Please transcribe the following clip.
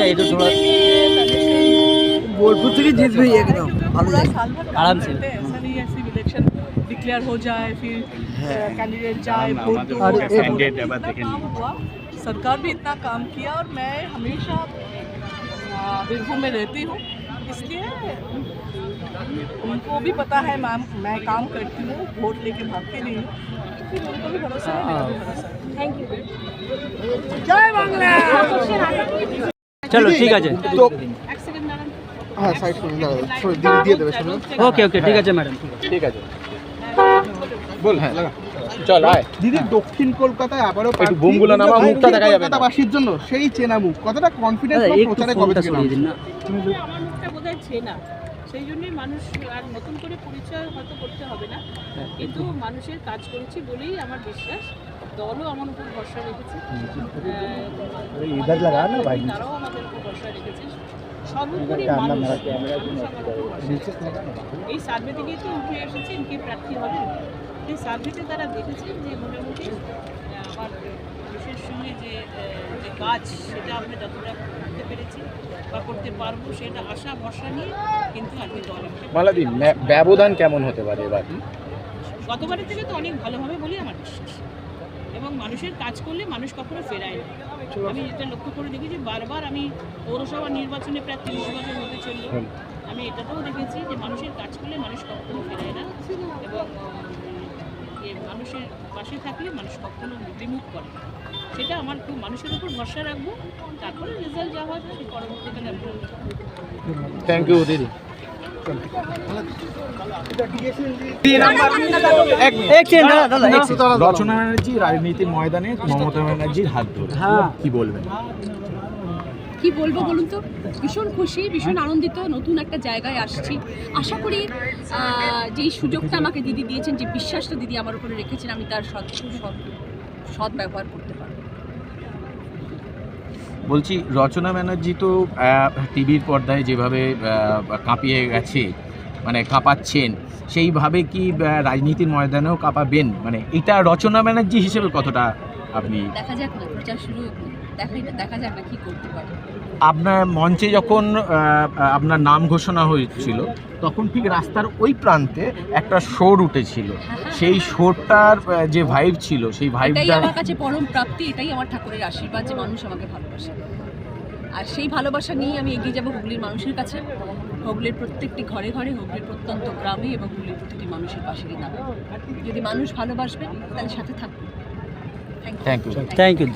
ये तो थोड़ा बोलपुर থেকে জিতবে একদম ভালো पूरा জায়গা साल भर आराम से। करते हैं, ऐसा नहीं है सिर्फ इलेक्शन डिक्लेयर हो जाए फिर कैंडिडेट जाए वोट दो, और ऐसा एक- नहीं है। इतना काम हुआ, सरकार भी इतना काम किया और मैं हमेशा बीरभूम में रहती हूँ, इसलिए उनको भी पता है मैं काम करती हूँ, वोट लेके भागती नहीं हूँ, फिर उनको भी भरोसा है, मेरा भी भरोसा है। Thank you. जय बांग्ला। चलो ठीक है তো एक सेकंड मैडम। হ্যাঁ সাইড করে দাঁড়াও সরি দিয়ে দেবে সামনে ओके ओके ठीक है मैडम ঠিক আছে বল হ্যাঁ লাগা চল আয় দিদি দক্ষিণ কলকাতায় আবারও একটু বুমগুলো নামা, মুখটা দেখা যাবে না। কলকাতাবাসীর জন্য সেই চেনা মুখ কতটা কনফিডেন্স দাদা বা একটু প্রচারে কবে ফোনটা থেকে সরিয়ে দিন না আমার মুখটা বোধহয় চেনা, সেই জন্যই মানুষ আর নতুন করে পরিচয় হয়তো করতে হবে না, কিন্তু মানুষের কাজ করেছি বলেই আমার বিশ্বাস। দলও আমার উপর ভরসা রেখেছে, তারাও আমাদের উপর ভরসা রেখেছে, সর্বোপরি মানুষ আমার উপর ভরসা রেখেছে। এই সার্ভে থেকেই তো উঠে এসেছেন কে প্রার্থী হবে, এই সার্ভেতে তারা দেখেছেন যে মোটামুটি আমার মানুষের সঙ্গে যে যে কাজ সেটা আমরা যতটা করতে পেরেছি বা করতে পারবো সেটা আশা ভরসা নিয়ে কিন্তু আজকে দল আমাকে মালাদি ব্যবধান কেমন হতে পারে এবার? গতবারের থেকে তো অনেক ভালো হবে বলেই আমার বিশ্বাস, এবং মানুষের কাজ করলে মানুষ কখনো ফেরায় না। আমি যেটা লক্ষ্য করে দেখেছি, বারবার আমি পৌরসভা নির্বাচনে প্রায় 30 বছর হতে চলল, আমি এটাতেও দেখেছি যে মানুষের কাজ করলে মানুষ কখনো ফেরায় না, এবং মানুষের পাশে থাকলে মানুষ কখনো বিমুখ করে না। সেটা আমার খুব মানুষের উপর ভরসা রাখবো, তারপরে রেজাল্ট যা হয় সে পরবর্তীকালে আমি বলবো। থ্যাংক ইউ দিদি। एक सेकंड दादा एक सेकंड রচনা ব্যানার্জি রাজনীতির ময়দানে মমতা ব্যানার্জির হাত ধরে কি বলবেন? কি বলবো বলুন তো, ভীষণ খুশি, ভীষণ আনন্দিত, নতুন একটা জায়গায় আসছি। আশা করি যেই সুযোগটা আমাকে দিদি দিয়েছেন, যে বিশ্বাসটা দিদি আমার উপরে রেখেছেন, আমি তার সৎ ব্যবহার করতে পারবো। বলছি রচনা ব্যানার্জি তো টিভির পর্দায় যেভাবে কাঁপিয়ে গেছে, মানে কাঁপাচ্ছেন, সেইভাবে কি রাজনীতির ময়দানেও কাঁপাবেন? মানে এটা রচনা ব্যানার্জি হিসেবে কতটা আপনি? দেখা যাক না, প্রচার শুরু দেখা যাক না কি করতে পারে। আপনার মঞ্চে যখন আপনার নাম ঘোষণা হয়েছিল তখন ঠিক রাস্তার ওই প্রান্তে একটা শোর উঠেছিল, সেই শোরটার যে ভাইব ছিল সেই এটাই ভাইবটা আমার কাছে পরম প্রাপ্তি, এটাই আমার ঠাকুরের আশীর্বাদ যে মানুষ আমাকে ভালোবাসে, আর সেই ভালোবাসা নিয়ে আমি এগিয়ে যাব হুগলির মানুষের কাছে, হুগলির প্রত্যেকটি ঘরে ঘরে, হুগলির প্রত্যন্ত গ্রামে এবং হুগলির প্রতিটি মানুষের পাশে গিয়ে দাঁড়াবো। যদি মানুষ ভালোবাসবে তাহলে সাথে থাকবে। Thank you. Thank you